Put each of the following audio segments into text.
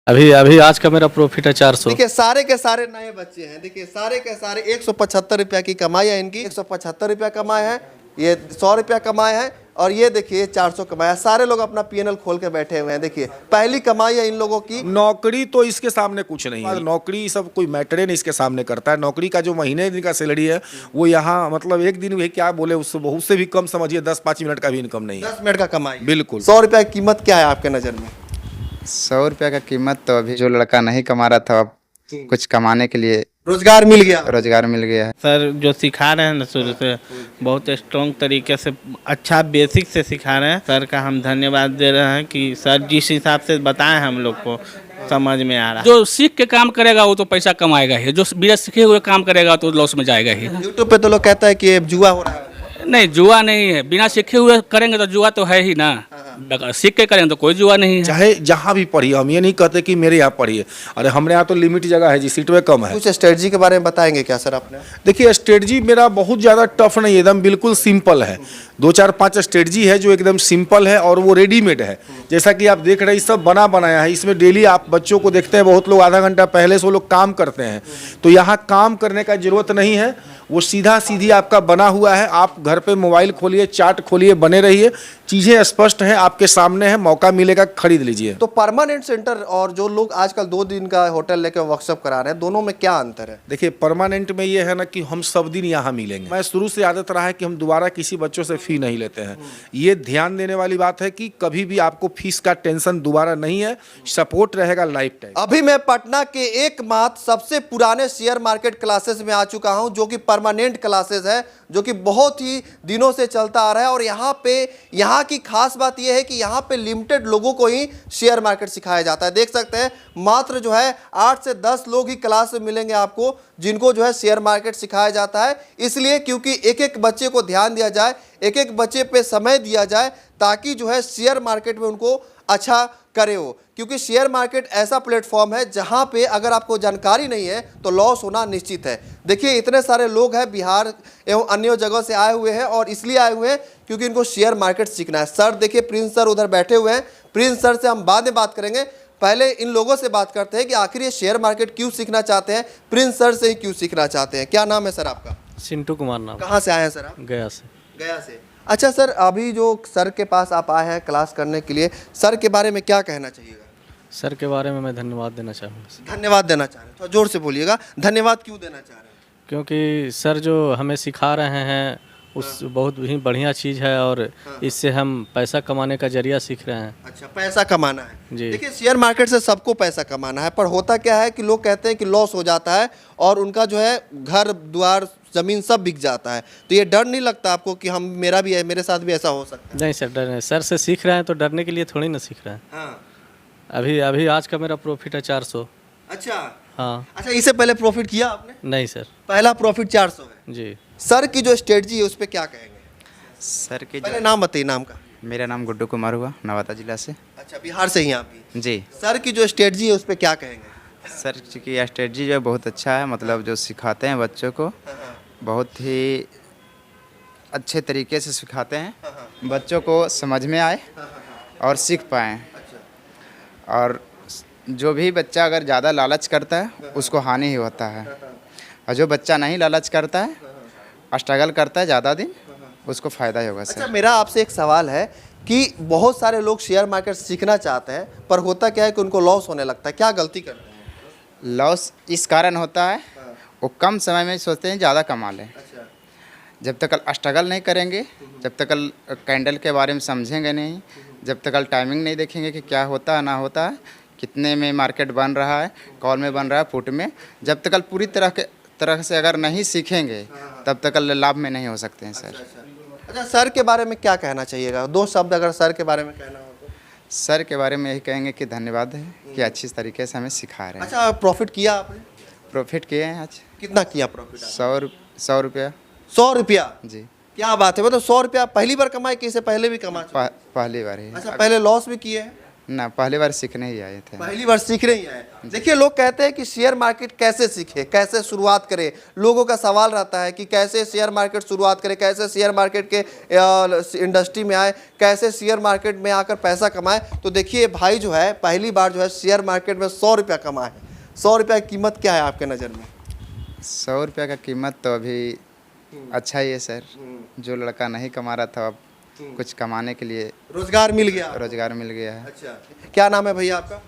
अभी अभी आज का मेरा प्रॉफिट है 400। देखिए सारे के सारे नए बच्चे हैं, देखिए सारे के सारे 175 रुपया की कमाई है इनकी, 175 रुपया कमाए हैं, ये 100 रुपया कमाए हैं और ये देखिए 400 कमाया। सारे लोग अपना पीएनएल खोल के बैठे हुए हैं। देखिए पहली कमाई है इन लोगों की। नौकरी तो इसके सामने कुछ नहीं है, नौकरी सब कोई मैटर नहीं इसके सामने करता है। नौकरी का जो महीने दिन का सैलरी है वो यहाँ मतलब एक दिन भी क्या बोले उससे बहुत से भी कम समझिए, 10-5 मिनट का भी इनकम नहीं है। 10 मिनट का कमाई बिल्कुल। 100 रुपया की कीमत क्या है आपके नज़र में? 100 रुपये का कीमत तो अभी जो लड़का नहीं कमा रहा था अब कुछ कमाने के लिए रोजगार मिल गया। रोजगार मिल गया है। सर जो सिखा रहे हैं ना शुरू से बहुत स्ट्रॉन्ग तरीके से अच्छा बेसिक से सिखा रहे हैं। सर का हम धन्यवाद दे रहे हैं कि सर जिस हिसाब से बताएं हम लोग को समझ में आ रहा है। जो सीख के काम करेगा वो तो पैसा कमाएगा ही, जो बिना सीखे हुए काम करेगा तो लॉस में जाएगा ही। यूट्यूब पे तो लोग कहता है कि ये जुआ हो रहा है। नहीं, जुआ नहीं है। बिना सीखे हुए करेंगे तो जुआ तो है ही ना। सीख के करेंगे तो कोई जुआ नहीं है। चाहे जहाँ भी पढ़िए, हम ये नहीं कहते कि मेरे यहाँ पढ़िए, अरे हमारे यहाँ तो लिमिट जगह है जी, सीटें कम है। कुछ स्ट्रेटजी के बारे में बताएंगे क्या सर आपने? देखिए स्ट्रेटजी मेरा बहुत ज़्यादा टफ नहीं है, एकदम बिल्कुल सिंपल है। 2-4-5 स्ट्रेटजी है जो एकदम सिंपल है और वो रेडीमेड है। जैसा कि आप देख रहे हैं सब बना बनाया है। इसमें डेली आप बच्चों को देखते हैं, बहुत लोग आधा घंटा पहले से वो लोग काम करते हैं, तो यहाँ काम करने का ज़रूरत नहीं है। वो सीधा सीधी आपका बना हुआ है। आप घर पे मोबाइल खोलिए, चार्ट खोलिए, बने रहिए, चीज़ें स्पष्ट हैं आपके सामने है, मौका मिलेगा खरीद लीजिए। तो परमानेंट सेंटर और जो लोग आजकल 2 दिन का होटल लेकर वर्कशॉप करा रहे हैं, दोनों में क्या अंतर है? देखिए परमानेंट में ये है ना कि हम सब दिन यहाँ मिलेंगे। मैं शुरू से आदत रहा है कि हम दोबारा किसी बच्चों से फी नहीं लेते हैं। ये ध्यान देने वाली बात है कि कभी भी आपको फीस का टेंशन दोबारा नहीं है, सपोर्ट रहेगा लाइफ टाइम। अभी मैं पटना के एकमात्र सबसे पुराने शेयर मार्केट क्लासेस में आ चुका हूं, जो कि परमानेंट क्लासेस है, जो कि बहुत ही दिनों से चलता आ रहा है। और यहाँ की खास बात यह है कि यहाँ पे लिमिटेड लोगों को ही शेयर मार्केट सिखाया जाता है। देख सकते हैं मात्र जो है 8 से 10 लोग ही क्लास में मिलेंगे आपको जिनको जो है शेयर मार्केट सिखाया जाता है। इसलिए क्योंकि एक एक बच्चे को ध्यान दिया जाए, एक एक बच्चे पे समय दिया जाए, ताकि जो है शेयर मार्केट में उनको अच्छा करे हो। क्योंकि शेयर मार्केट ऐसा प्लेटफॉर्म है जहां पे अगर आपको जानकारी नहीं है तो लॉस होना निश्चित है। देखिए इतने सारे लोग हैं बिहार एवं अन्य जगह से आए हुए हैं और इसलिए आए हुए हैं क्योंकि इनको शेयर मार्केट सीखना है। सर देखिए प्रिंस सर उधर बैठे हुए हैं, प्रिंस सर से हम बाद में बात करेंगे। पहले इन लोगों से बात करते हैं कि आखिर ये शेयर मार्केट क्यों सीखना चाहते हैं, प्रिंस सर से ही क्यों सीखना चाहते हैं। क्या नाम है सर आपका? चिंटू कुमार नाम। कहाँ से आए हैं सर आप? गया से। गया से। अच्छा सर, अभी जो सर के पास आप आए हैं क्लास करने के लिए, सर के बारे में क्या कहना चाहिएगा? सर के बारे में मैं धन्यवाद देना चाहूँगा। धन्यवाद देना चाह रहे हैं, थोड़ा जोर से बोलिएगा। धन्यवाद क्यों देना चाह रहे हैं? क्योंकि सर जो हमें सिखा रहे हैं उस बहुत ही बढ़िया चीज़ है और इससे हम पैसा कमाने का जरिया सीख रहे हैं। अच्छा, पैसा कमाना है जी। देखिए शेयर मार्केट से सबको पैसा कमाना है, पर होता क्या है कि लोग कहते हैं कि लॉस हो जाता है और उनका जो है घर द्वार जमीन सब बिक जाता है। तो ये डर नहीं लगता आपको कि हम मेरा भी है, मेरे साथ भी ऐसा हो सकता है? नहीं सर, डर नहीं। सर से सीख रहे हैं तो डरने के लिए थोड़ी ना सीख रहे हैं। हाँ। अभी अभी आज का मेरा प्रॉफिट है 400। अच्छा। हाँ। अच्छा, इससे पहले प्रॉफिट किया आपने? नहीं सर। पहला प्रॉफिट 400 है जी। सर की जो स्ट्रेटजी है उस पर क्या कहेंगे? सर की पहले नाम बताइए, नाम का। मेरा नाम गुड्डू कुमार हुआ, नवादा जिला से। अच्छा, बिहार से ही आप भी? जी। सर की जो स्ट्रेटजी है उस पर क्या कहेंगे? सर की स्ट्रेटजी जो है बहुत अच्छा है, मतलब जो सिखाते हैं बच्चों को बहुत ही अच्छे तरीके से सिखाते हैं, बच्चों को समझ में आए और सीख पाएँ। और जो भी बच्चा अगर ज़्यादा लालच करता है उसको हानि ही होता है, और जो बच्चा नहीं लालच करता है, स्ट्रगल करता है ज़्यादा दिन, उसको फ़ायदा ही होगा सर। अच्छा, मेरा आपसे एक सवाल है कि बहुत सारे लोग शेयर मार्केट सीखना चाहते हैं, पर होता क्या है कि उनको लॉस होने लगता है। क्या गलती करते हैं? लॉस इस कारण होता है वो कम समय में सोचते हैं ज़्यादा कमा लें। अच्छा। जब तक स्ट्रगल नहीं करेंगे, जब तक कैंडल के बारे में समझेंगे नहीं, जब तक टाइमिंग नहीं देखेंगे कि क्या होता है ना होता है, कितने में मार्केट बन रहा है, कॉल में बन रहा है, पुट में, जब तक पूरी तरह से अगर नहीं सीखेंगे तब तक लाभ में नहीं हो सकते हैं सर। अच्छा, सर के बारे में क्या कहना चाहिएगा? 2 शब्द अगर सर के बारे में कहना हो तो? सर के बारे में यही कहेंगे कि धन्यवाद है कि अच्छी तरीके से हमें सिखा रहे हैं। अच्छा, प्रॉफिट किया आपने? प्रॉफिट किए हैं आज। कितना किया प्रॉफिट? 100 रुपया। 100 रुपया? जी। क्या बात है, मतलब 100 रुपया पहली बार कमाए कि इससे पहले भी कमा चुके? पहली बार ही। अच्छा, पहले लॉस भी किए हैं? ना पहली बार सीखने ही आए थे। पहली बार सीख रही हैं। देखिए, लोग कहते हैं कि शेयर मार्केट कैसे सीखे, कैसे शुरुआत करें। लोगों का सवाल रहता है कि कैसे शेयर मार्केट शुरुआत करें, कैसे शेयर मार्केट के इंडस्ट्री में आए, कैसे शेयर मार्केट में आकर पैसा कमाए। तो देखिए, भाई जो है पहली बार जो है शेयर मार्केट में 100 रुपया कमाए। 100 रुपया की कीमत क्या है आपके नज़र में? 100 रुपया का कीमत तो अभी अच्छा ही है सर। जो लड़का नहीं कमा रहा था अब कुछ कमाने के लिए रोजगार मिल गया। रोजगार मिल गया है। अच्छा, क्या नाम है भैया आपका?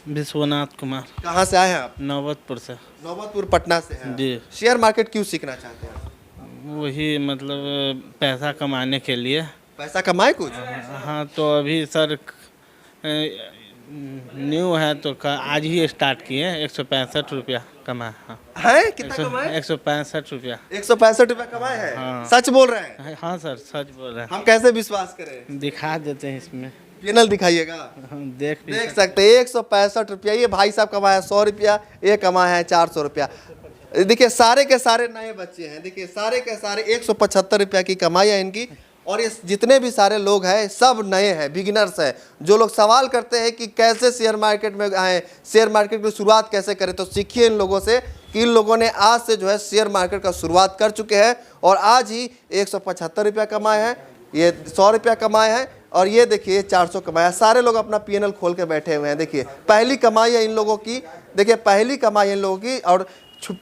विश्वनाथ कुमार, कहाँ से आए हैं आप? नौबतपुर से। नौबतपुर पटना से हैं। जी। शेयर मार्केट क्यों सीखना चाहते हैं? वही मतलब पैसा कमाने के लिए। पैसा कमाए कुछ? हाँ, तो अभी सर न्यू है तो आज ही स्टार्ट किए। 165 रुपया कमाए। हाँ, है कितना कमाए? 165 रुपया। 165 रुपया कमाए हैं? हाँ। सच बोल रहे हैं? हाँ सर, सच बोल रहे हैं। हम कैसे विश्वास करें? दिखा देते हैं इसमें, पैनल दिखाइएगा। हम देख भी देख सकते हैं 165 रुपया। ये भाई साहब कमाए 100 रुपया, ये कमाए हैं 400 रुपया। देखिए, सारे के सारे नए बच्चे हैं। देखिए, सारे के सारे 175 रुपया की कमाई है इनकी। और ये जितने भी सारे लोग हैं सब नए हैं, बिगिनर्स हैं। जो लोग सवाल करते हैं कि कैसे शेयर मार्केट में आए, शेयर मार्केट की शुरुआत कैसे करें, तो सीखिए इन लोगों से कि इन लोगों ने आज से जो है शेयर मार्केट का शुरुआत कर चुके हैं और आज ही 175 रुपया कमाए हैं, ये 100 रुपया कमाए हैं और ये देखिए 400 कमाया। सारे लोग अपना पीएनएल खोल के बैठे हुए हैं। देखिए, पहली कमाई है इन लोगों की। देखिए, पहली कमाई इन लोगों की और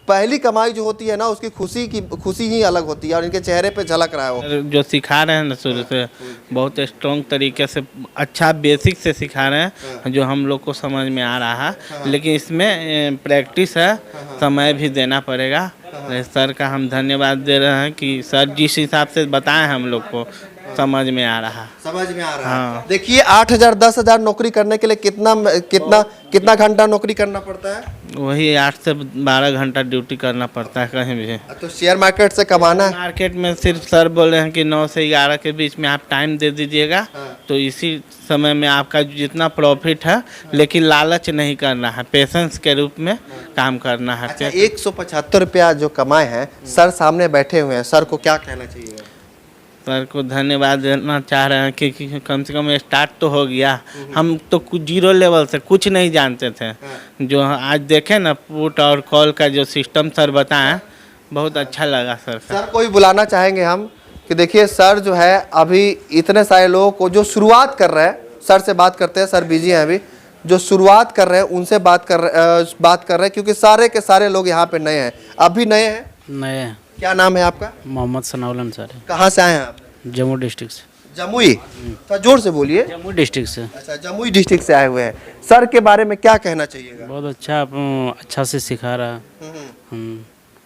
पहली कमाई जो होती है ना, उसकी खुशी ही अलग होती है और इनके चेहरे पे झलक रहा है वो। जो सिखा रहे हैं ना शुरू से बहुत स्ट्रॉन्ग तरीके से, अच्छा बेसिक से सिखा रहे हैं जो हम लोग को समझ में आ रहा है। लेकिन इसमें प्रैक्टिस है, समय भी देना पड़ेगा। सर का हम धन्यवाद दे रहे हैं कि सर जिस हिसाब से बताएं हम लोग को समझ में आ रहा है। समझ में आ रहा है। हाँ। देखिए, 8,000 10,000 नौकरी करने के लिए कितना घंटा नौकरी करना पड़ता है? वही 8 से 12 घंटा ड्यूटी करना पड़ता है कहीं भी। तो शेयर मार्केट से कमाना है। मार्केट में सिर्फ सर बोल रहे हैं कि 9 से 11 के बीच में आप टाइम दे दीजिएगा, तो इसी समय में आपका जितना प्रॉफिट है, लेकिन लालच नहीं करना है, पेशेंस के रूप में काम करना है। अच्छा, 175 रुपया जो कमाए हैं, सर सामने बैठे हुए हैं, सर को क्या कहना चाहिए? सर को धन्यवाद देना चाह रहे हैं कि कम से कम स्टार्ट तो हो गया। हम तो कुछ जीरो लेवल से कुछ नहीं जानते थे। जो आज देखें ना पुट और कॉल का जो सिस्टम सर बताएं, बहुत अच्छा लगा सर का। सर को भी बुलाना चाहेंगे हम कि देखिए, सर जो है अभी इतने सारे लोगों को जो शुरुआत कर रहे हैं, सर से बात करते हैं। सर बिजी हैं अभी, जो शुरुआत कर रहे हैं उनसे बात कर रहे हैं क्योंकि सारे के सारे लोग यहाँ पे नए हैं, अभी नए हैं। नए। क्या नाम है आपका? मोहम्मद सनाउलन सर। कहाँ से आए हैं आप? जम्मू डिस्ट्रिक्ट से। जमुई? थोड़ा जोर से बोलिए। जम्मू डिस्ट्रिक्ट से। अच्छा, जमुई डिस्ट्रिक्ट से आए हुए हैं। सर के बारे में क्या कहना चाहिएगा? बहुत अच्छा से सिखा रहा है।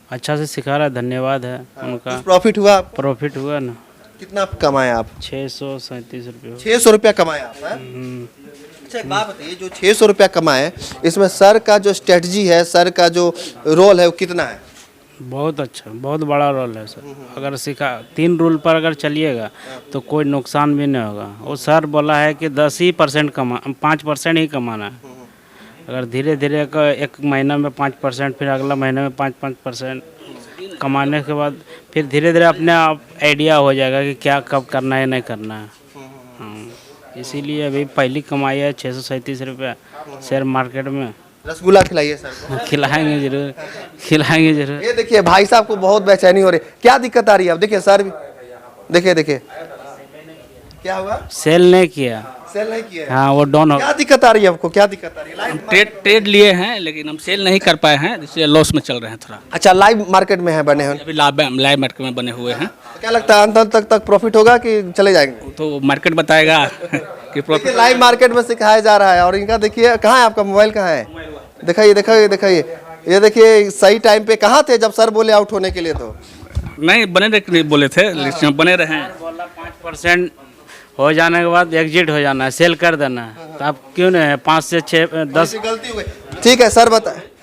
अच्छा से सिखा रहा है, धन्यवाद है उनका। प्रॉफिट हुआ? प्रॉफिट हुआ ना। कितना कमाए आप? 637 रुपये। 600 रुपया कमाए आप? अच्छा, एक बात बताइए, जो 600 रुपया कमाए, इसमें सर का जो स्ट्रेटजी है, सर का जो रोल है, वो कितना है? बहुत अच्छा, बहुत बड़ा रोल है सर। अगर सीखा 3 रूल पर अगर चलिएगा तो कोई नुकसान भी नहीं होगा। वो सर बोला है कि 10% 5% ही कमाना है। अगर धीरे धीरे एक महीना में 5%, फिर अगला महीने में 5% कमाने के बाद फिर धीरे धीरे अपने आप आइडिया हो जाएगा कि क्या कब करना है नहीं करना है। हाँ, इसीलिए अभी पहली कमाई है 637 रुपया शेयर मार्केट में। रसगुल्ला खिलाइए सर को। खिलाएंगे जरूर, खिलाएंगे जरूर। ये देखिए, भाई साहब को बहुत बेचैनी हो रही है। क्या दिक्कत आ रही है? अब देखिए सर भी, देखिए क्या हुआ? सेल नहीं किया। सेल नहीं किया? हाँ, वो डाउन हो। क्या दिक्कत आ रही है आपको? क्या दिक्कत आ रही है? हम ट्रेड लिए हैं लेकिन हम सेल नहीं कर पाए हैं, इसलिए लॉस में चल रहे हैं थोड़ा। अच्छा, लाइव मार्केट में है बने हुए? अभी लाइव मार्केट में बने हुए हैं। तो क्या लगता है अंत तक प्रॉफिट होगा कि चले जाएंगे? तो मार्केट बताएगा कि प्रॉफिट। लाइव मार्केट में सिखाया जा रहा है और इनका देखिए, कहाँ है आपका मोबाइल? कहाँ है? दिखाइए। ये देखिए, सही टाइम पे कहाँ थे जब सर बोले आउट होने के लिए? तो नहीं बने रहे के लिए बोले थे, लेकिन बने रहे हैं। बोला 5% हो जाने के बाद एग्जिट हो जाना है, सेल कर देना है। तो आप क्यों नहीं 5 से 6 10 गलती हो गई। ठीक है सर,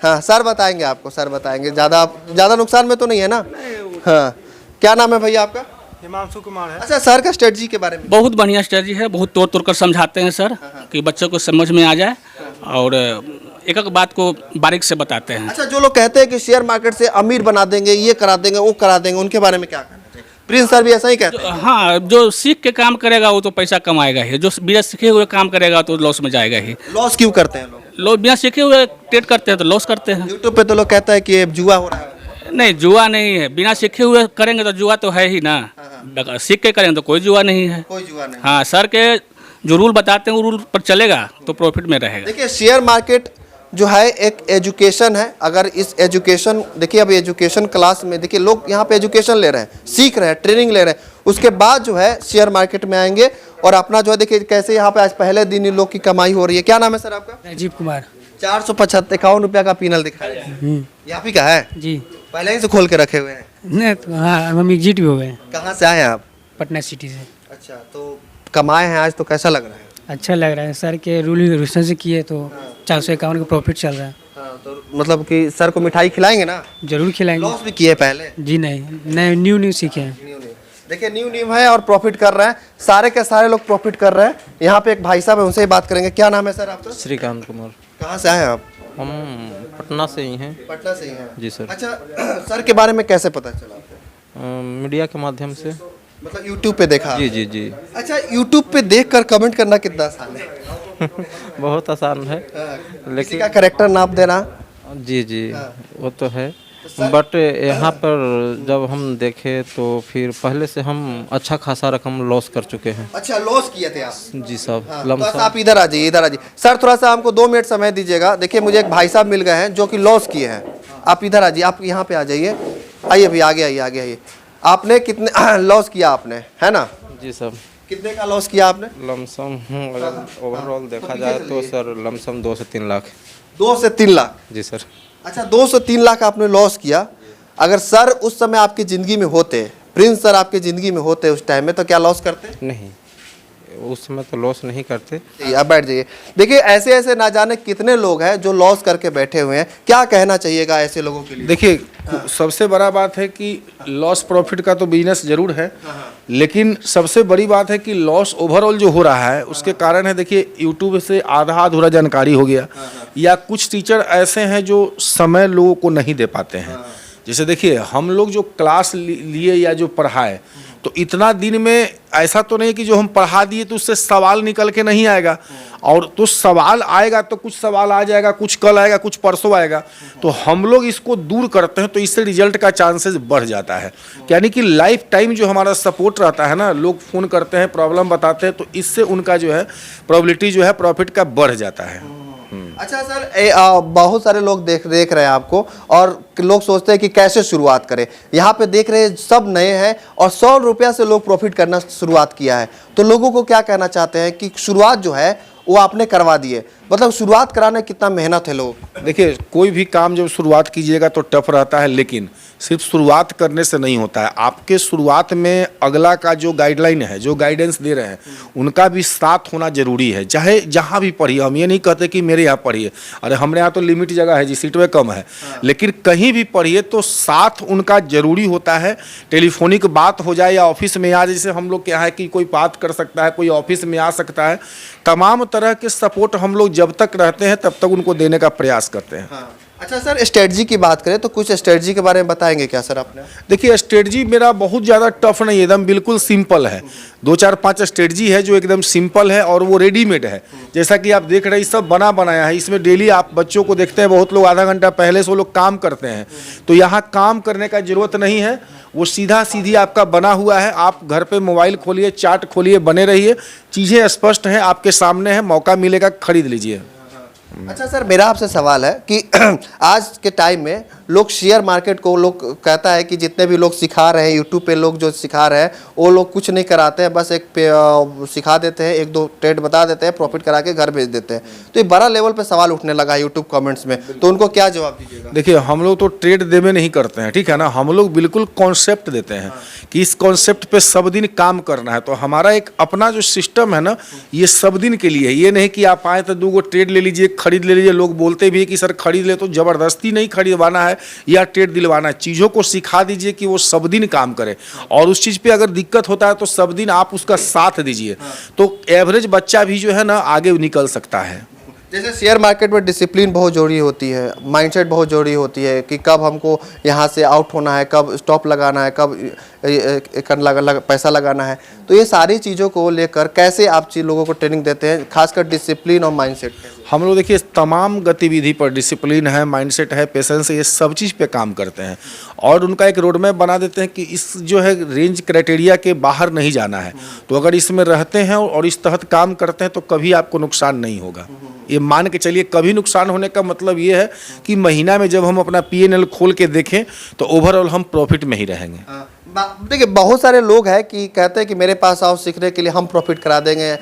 हाँ सर बताएंगे आपको, सर बताएंगे। ज़्यादा नुकसान में तो नहीं है ना? हाँ, क्या नाम है भैया आपका? हिमांशु कुमार है। अच्छा, सर का स्ट्रेटजी के बारे में? बहुत बढ़िया स्ट्रेटजी है, बहुत तोड़ कर समझाते हैं सर कि बच्चों को समझ में आ जाए और एक एक बात को बारीक से बताते हैं। अच्छा, जो लोग कहते हैं कि शेयर मार्केट से अमीर बना देंगे, ये करा देंगे, वो करा देंगे, उनके बारे में क्या कहना चाहिए? प्रिंस सर भी ऐसा ही कहते हैं। हाँ, जो सीख के काम करेगा वो तो पैसा कमाएगा ही, जो बिना सीखे हुए काम करेगा तो लॉस में जाएगा ही। लॉस क्यों करते हैं लोग? लोग बिना सीखे हुए ट्रेड करते हैं तो लॉस करते हैं। यूट्यूब पे तो लोग कहता है कि ये जुआ हो रहा है। नहीं, जुआ नहीं है, बिना सीखे हुए करेंगे तो जुआ तो है ही ना। सीख के करेंगे तो कोई जुआ नहीं है। कोई जुआ नहीं। हाँ, सर के जो रूल बताते हैं वो रूल पर चलेगा तो प्रॉफिट में रहेगा। देखिए, शेयर मार्केट जो है एक एजुकेशन है। अगर इस एजुकेशन, देखिए अब एजुकेशन क्लास में देखिए लोग यहाँ पे एजुकेशन ले रहे हैं, सीख रहे हैं, ट्रेनिंग ले रहे हैं, उसके बाद जो है शेयर मार्केट में आएंगे और अपना जो है देखिए कैसे यहाँ पे आज पहले दिन इन लोग की कमाई हो रही है। क्या नाम है सर आपका? राजीव कुमार 451 रुपया का पीनल दिखाया यहाँ पे का है, जी। पहले ही से खोल के रखे हुए हैं। नहीं तो हाँ, हम एग्जिट भी हो गए कहाँ से आए हैं आप? पटना सिटी से। अच्छा, तो कमाए हैं आज, तो कैसा लग रहा है? अच्छा लग रहा है, सर के रूल रेगुलेशन से किए तो 451 का प्रॉफिट चल रहा है। हाँ, तो मतलब कि सर को मिठाई खिलाएंगे ना? जरूर खिलाएंगे। लॉस भी किए पहले? जी नहीं, नए न्यू सीखे हैं। देखिए न्यू है और प्रॉफिट कर रहे हैं, सारे के सारे लोग प्रॉफिट कर रहे हैं। यहाँ पे एक भाई साहब है, उनसे ही बात करेंगे। क्या नाम है सर आपका? श्रीकांत कुमार। कहाँ से आए हैं आप? हम पटना से ही हैं। पटना से ही हैं जी सर। अच्छा, सर के बारे में कैसे पता चला आपको? मीडिया के माध्यम से। मतलब यूट्यूब पे देखा? जी जी जी। अच्छा, यूट्यूब पे देखकर कमेंट करना कितना आसान है? बहुत आसान है, किसी लेकिन का कैरेक्टर नाप देना। जी जी वो तो है, बट यहाँ पर जब हम देखे तो फिर पहले से हम अच्छा खासा रकम लॉस कर चुके हैं। अच्छा, लॉस किए थे आप? जी साहब। हाँ, लमसम। बस आप इधर आ जाइए, इधर आ जाइए सर, थोड़ा सा हमको 2 मिनट समय दीजिएगा। देखिए मुझे एक भाई साहब मिल गए हैं जो कि लॉस किए हैं। आप इधर आ जाइए, आप यहाँ पे आ जाइए, आइए अभी आगे आइए, आगे आइए। आपने कितने लॉस किया आपने, है ना? जी साहब। कितने का लॉस किया आपने? लमसम अगर ओवरऑल देखा जाए तो सर लमसम 2 से 3 लाख। 2 से 3 लाख? जी सर। अच्छा, 2 से 3 लाख आपने लॉस किया। अगर सर उस समय आपकी ज़िंदगी में होते, प्रिंस सर आपकी ज़िंदगी में होते उस टाइम में, तो क्या लॉस करते? नहीं, उस समय तो लॉस नहीं करते। आप बैठ जाइए। देखिए ऐसे ऐसे ना जाने कितने लोग हैं जो लॉस करके बैठे हुए हैं। क्या कहना चाहिएगा ऐसे लोगों के लिए? देखिए, सबसे बड़ा बात है कि लॉस प्रॉफिट का तो बिजनेस जरूर है, लेकिन सबसे बड़ी बात है कि लॉस ओवरऑल जो हो रहा है उसके कारण है। देखिए यूट्यूब से आधा अधूरा जानकारी हो गया, या कुछ टीचर ऐसे हैं जो समय लोगों को नहीं दे पाते हैं। जैसे देखिए, हम लोग जो क्लास लिए या जो पढ़ाए, तो इतना दिन में ऐसा तो नहीं कि जो हम पढ़ा दिए तो उससे सवाल निकल के नहीं आएगा, और तो सवाल आएगा तो कुछ सवाल आ जाएगा, कुछ कल आएगा, कुछ परसों आएगा। तो हम लोग इसको दूर करते हैं तो इससे रिजल्ट का चांसेस बढ़ जाता है। यानी कि लाइफ टाइम जो हमारा सपोर्ट रहता है ना, लोग फ़ोन करते हैं, प्रॉब्लम बताते हैं, तो इससे उनका जो है प्रोबेबिलिटी जो है प्रॉफिट का बढ़ जाता है। अच्छा सर, बहुत सारे लोग देख रहे हैं आपको, और लोग सोचते हैं कि कैसे शुरुआत करें। यहाँ पे देख रहे हैं सब नए हैं और 100 रुपया से लोग प्रॉफिट करना शुरुआत किया है। तो लोगों को क्या कहना चाहते हैं कि शुरुआत जो है वो आपने करवा दी है, मतलब शुरुआत कराने कितना मेहनत है लोग? देखिए, कोई भी काम जब शुरुआत कीजिएगा तो टफ रहता है, लेकिन सिर्फ शुरुआत करने से नहीं होता है। आपके शुरुआत में अगला का जो गाइडलाइन है, जो गाइडेंस दे रहे हैं, उनका भी साथ होना जरूरी है। चाहे जहाँ भी पढ़िए, हम ये नहीं कहते कि मेरे यहाँ पढ़िए, अरे हमारे यहाँ तो लिमिट जगह है जी, सीटें कम है, लेकिन कहीं भी पढ़िए तो साथ उनका जरूरी होता है। टेलीफोनिक बात हो जाए या ऑफिस में आ, जैसे हम लोग क्या है कि कोई बात कर सकता है, कोई ऑफिस में आ सकता है। तमाम तरह के सपोर्ट हम लोग जब तक रहते हैं तब तक उनको देने का प्रयास करते हैं। हाँ। अच्छा सर, स्ट्रेटजी की बात करें तो कुछ स्ट्रेटजी के बारे में बताएंगे क्या सर आपने? देखिए, स्ट्रेटजी मेरा बहुत ज़्यादा टफ नहीं है, एकदम बिल्कुल सिंपल है। 2-4-5 स्ट्रेटजी है जो एकदम सिंपल है और वो रेडीमेड है। जैसा कि आप देख रहे हैं, सब बनाया है। इसमें डेली आप बच्चों को देखते हैं, बहुत लोग आधा घंटा पहले से वो लोग काम करते हैं, तो यहाँ काम करने का ज़रूरत नहीं है। वो सीधा सीधी आपका बना हुआ है। आप घर पे मोबाइल खोलिए, चार्ट खोलिए, बने रहिए, चीज़ें स्पष्ट हैं, आपके सामने है, मौका मिलेगा खरीद लीजिए। अच्छा सर, मेरा आपसे सवाल है कि आज के टाइम में लोग शेयर मार्केट को, लोग कहता है कि जितने भी लोग सिखा रहे हैं यूट्यूब पे, लोग जो सिखा रहे हैं वो लोग कुछ नहीं कराते हैं, बस एक सिखा देते हैं, 1-2 ट्रेड बता देते हैं, प्रॉफिट करा के घर भेज देते हैं। तो ये बड़ा लेवल पे सवाल उठने लगा है यूट्यूब कमेंट्स में, तो उनको क्या जवाब दीजिएगा? देखिए, हम लोग तो ट्रेड देवे नहीं करते हैं, ठीक है ना। हम लोग बिल्कुल कॉन्सेप्ट देते हैं कि इस कॉन्सेप्ट पे सब दिन काम करना है। तो हमारा एक अपना जो सिस्टम है ना, ये सब दिन के लिए है। ये नहीं कि आप आए तो 2 ट्रेड ले लीजिए, खरीद ले लीजिए। लोग बोलते भी है कि सर खरीद ले, तो ज़बरदस्ती नहीं खरीदवाना है या ट्रेड दिलवाना है। चीज़ों को सिखा दीजिए कि वो सब दिन काम करे, और उस चीज़ पे अगर दिक्कत होता है तो सब दिन आप उसका साथ दीजिए, तो एवरेज बच्चा भी जो है ना आगे निकल सकता है। जैसे शेयर मार्केट में डिसिप्लिन बहुत जरूरी होती है, माइंडसेट बहुत जरूरी होती है कि कब हमको यहाँ से आउट होना है, कब स्टॉप लगाना है, कब पैसा लगाना है। तो ये सारी चीज़ों को लेकर कैसे आप लोगों को ट्रेनिंग देते हैं, खासकर डिसिप्लिन और माइंडसेट? हम लोग देखिए तमाम गतिविधि पर डिसिप्लिन है, माइंडसेट है, पेशेंस है, ये सब चीज़ पे काम करते हैं और उनका एक रोड मैप बना देते हैं कि इस जो है रेंज क्राइटेरिया के बाहर नहीं जाना है। तो अगर इसमें रहते हैं और इस तहत काम करते हैं तो कभी आपको नुकसान नहीं होगा। ये मान के चलिए, कभी नुकसान होने का मतलब ये है कि महीना में जब हम अपना PNL खोल के देखें तो ओवरऑल हम प्रॉफिट में ही रहेंगे। देखिए बहुत सारे लोग हैं कि कहते हैं कि मेरे पास आओ सीखने के लिए, हम प्रॉफिट करा देंगे।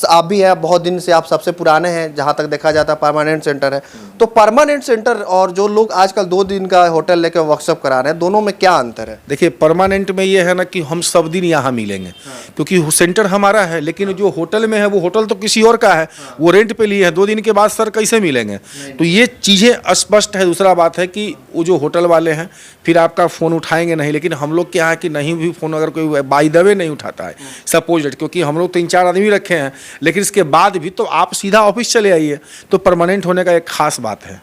आप भी हैं, बहुत दिन से आप सबसे पुराने हैं, जहाँ तक देखा जाता है परमानेंट सेंटर है। तो परमानेंट सेंटर और जो लोग आजकल 2 दिन का होटल लेकर वर्कशॉप करा रहे हैं, दोनों में क्या अंतर है? देखिए परमानेंट में ये है ना कि हम सब दिन यहाँ मिलेंगे, क्योंकि सेंटर हमारा है, लेकिन जो होटल में है वो होटल तो किसी और का है, वो रेंट पे लिए है। 2 दिन के बाद सर कैसे मिलेंगे? तो ये चीज़ें स्पष्ट है। दूसरा बात है कि वो जो होटल वाले हैं फिर आपका फ़ोन उठाएंगे नहीं, लेकिन हम लोग क्या है कि नहीं भी फ़ोन अगर कोई बाय द वे नहीं उठाता है, सपोज क्योंकि हम लोग 3-4 आदमी रखे हैं, लेकिन इसके बाद भी तो आप सीधा ऑफिस चले आइए। तो परमानेंट होने का एक खास बात है।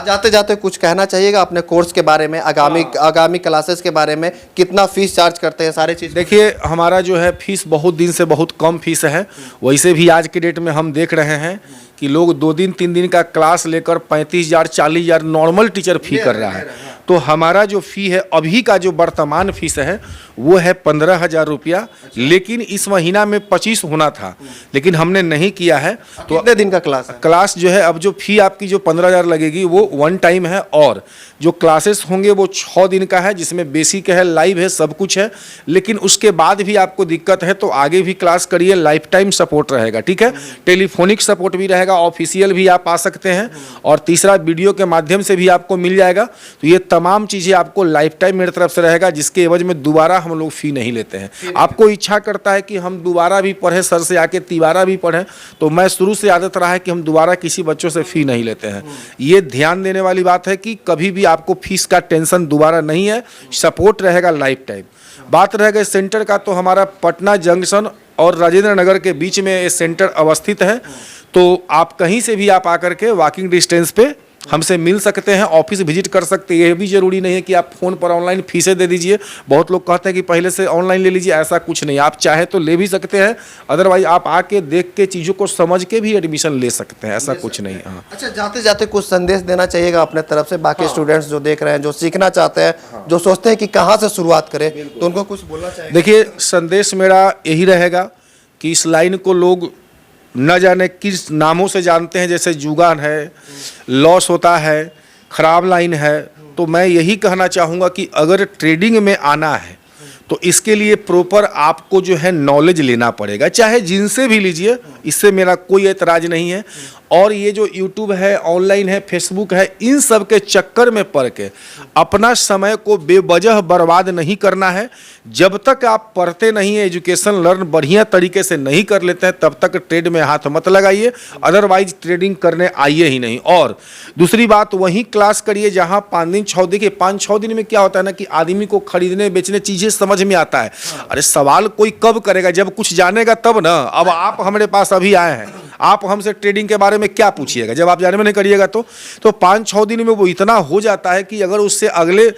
जाते जाते कुछ कहना चाहिएगा अपने कोर्स के बारे में, आगामी क्लासेस के बारे में, कितना फीस चार्ज करते हैं, सारी चीज़? देखिए हमारा जो है फीस बहुत दिन से बहुत कम फीस है। वैसे भी आज के डेट में हम देख रहे हैं कि लोग 2 दिन 3 दिन का क्लास लेकर 35,000 40,000 नॉर्मल टीचर फी कर रहा है। तो हमारा जो फ़ी है अभी का जो वर्तमान फीस है वो है 15,000 रुपया, लेकिन इस महीना में 25 होना था, लेकिन हमने नहीं किया है। तो कितने दिन का क्लास है? क्लास जो है अब जो फ़ी आपकी जो 15,000 लगेगी वो 1 टाइम है, और जो क्लासेस होंगे वो 6 दिन का है, जिसमें बेसिक है, लाइव है, सब कुछ है। लेकिन उसके बाद भी आपको दिक्कत है तो आगे भी क्लास करिए, लाइफ टाइम सपोर्ट रहेगा, ठीक है। टेलीफोनिक सपोर्ट भी रहेगा, ऑफिशियल भी आप आ सकते हैं, और तीसरा वीडियो के माध्यम से भी आपको मिल जाएगा। तो ये तमाम चीज़ें आपको लाइफ टाइम मेरी तरफ से रहेगा, जिसके एवज में दोबारा हम लोग फ़ी नहीं लेते हैं। आपको इच्छा करता है कि हम दोबारा भी पढ़ें, सर से आके तिबारा भी पढ़ें, तो मैं शुरू से आदत रहा है कि हम दोबारा किसी बच्चों से फ़ी नहीं लेते हैं। ये ध्यान देने वाली बात है कि कभी भी आपको फीस का टेंशन दोबारा नहीं है, सपोर्ट रहेगा लाइफ टाइम। बात रह गई सेंटर का, तो हमारा पटना जंक्शन और राजेंद्र नगर के बीच में ये सेंटर अवस्थित है। तो आप कहीं से भी आप आकर के वॉकिंग डिस्टेंस पे हमसे मिल सकते हैं, ऑफिस विजिट कर सकते हैं। ये भी ज़रूरी नहीं है कि आप फ़ोन पर ऑनलाइन फीसें दे दीजिए। बहुत लोग कहते हैं कि पहले से ऑनलाइन ले लीजिए, ऐसा कुछ नहीं। आप चाहे तो ले भी सकते हैं, अदरवाइज आप आके देख के चीज़ों को समझ के भी एडमिशन ले सकते हैं, ऐसा कुछ नहीं। हाँ, अच्छा, जाते जाते कुछ संदेश देना चाहिएगा अपने तरफ से बाकी स्टूडेंट्स जो देख रहे हैं, जो सीखना चाहते हैं, जो सोचते हैं कि कहाँ से शुरुआत करें, तो उनको कुछ बोलना चाहिए? देखिए संदेश मेरा यही रहेगा कि इस लाइन को लोग न जाने किस नामों से जानते हैं, जैसे जुगान है, लॉस होता है, ख़राब लाइन है। तो मैं यही कहना चाहूँगा कि अगर ट्रेडिंग में आना है तो इसके लिए प्रॉपर आपको जो है नॉलेज लेना पड़ेगा, चाहे जिनसे भी लीजिए, इससे मेरा कोई एतराज़ नहीं है। और ये जो यूट्यूब है, ऑनलाइन है, फेसबुक है, इन सब के चक्कर में पड़ के अपना समय को बेवजह बर्बाद नहीं करना है। जब तक आप पढ़ते नहीं हैं, एजुकेशन लर्न बढ़िया तरीके से नहीं कर लेते हैं, तब तक ट्रेड में हाथ मत लगाइए, अदरवाइज ट्रेडिंग करने आइए ही नहीं। और दूसरी बात, वही क्लास करिए जहाँ 5 दिन 6 दिन के 5-6 दिन में क्या होता है ना कि आदमी को खरीदने बेचने चीज़ें समझ में आता है। अरे सवाल कोई कब करेगा, जब कुछ जानेगा तब ना। अब आप हमारे पास अभी आए हैं, आप हमसे ट्रेडिंग के बारे में क्या पूछिएगा जब आप जाने में नहीं करिएगा? तो 5-6 दिन में वो इतना हो जाता है कि अगर उससे अगले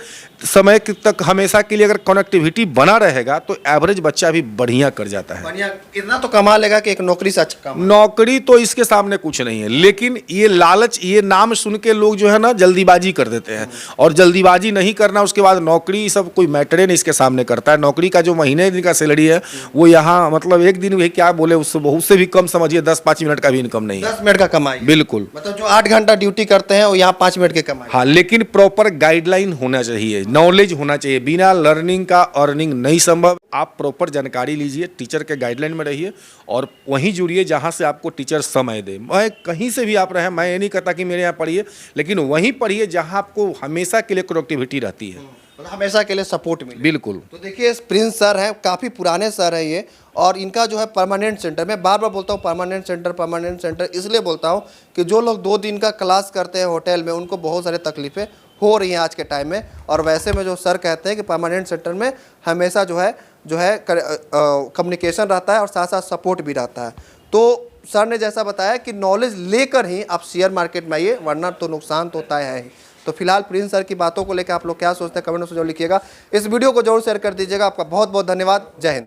समय तक हमेशा के लिए अगर कनेक्टिविटी बना रहेगा तो एवरेज बच्चा भी बढ़िया कर जाता है। बढ़िया इतना तो कमा लेगा कि एक नौकरी से अच्छा कमा। नौकरी तो इसके सामने कुछ नहीं है, लेकिन ये लालच, ये नाम सुन के लोग जो है ना जल्दीबाजी कर देते हैं, और जल्दीबाजी नहीं करना, उसके बाद नौकरी सब कोई मैटरे नहीं इसके सामने करता है। नौकरी का जो महीने दिन का सैलरी है वो यहाँ मतलब एक दिन भी क्या बोले, उससे बहुत से भी कम समझिए, 10-5 मिनट का भी इनकम नहीं है। 10 मिनट का कमाई, बिल्कुल। मतलब जो 8 घंटा ड्यूटी करते हैं वो यहाँ 5 मिनट के कमाई। हाँ, लेकिन प्रॉपर गाइडलाइन होना चाहिए, नॉलेज होना चाहिए। बिना लर्निंग का अर्निंग नहीं संभव। आप प्रॉपर जानकारी लीजिए, टीचर के गाइडलाइन में रहिए, और वहीं जुड़िए जहाँ से आपको टीचर समय दे। मैं कहीं से भी आप रहें, मैं ये नहीं कहता कि मेरे यहाँ पढ़िए, लेकिन वहीं पढ़िए जहाँ आपको हमेशा के लिए कनेक्टिविटी रहती है, मतलब हमेशा के लिए सपोर्ट मिले। बिल्कुल। तो देखिए प्रिंस सर हैं, काफ़ी पुराने सर हैं ये, और इनका जो है परमानेंट सेंटर, मैं बार बार बोलता हूँ परमानेंट सेंटर इसलिए बोलता हूँ कि जो लोग 2 दिन का क्लास करते हैं होटल में, उनको बहुत सारी तकलीफ़ें हो रही हैं आज के टाइम में। और वैसे में जो सर कहते हैं कि परमानेंट सेंटर में हमेशा जो है कम्युनिकेशन रहता है और साथ साथ सपोर्ट भी रहता है। तो सर ने जैसा बताया कि नॉलेज लेकर ही आप शेयर मार्केट में आइए, वरना तो नुकसान तो तय है ही। तो फिलहाल प्रिंस सर की बातों को लेकर आप लोग क्या सोचते हैं, कमेंट में जरूर लिखिएगा। इस वीडियो को जरूर शेयर कर दीजिएगा। आपका बहुत बहुत धन्यवाद। जय हिंद।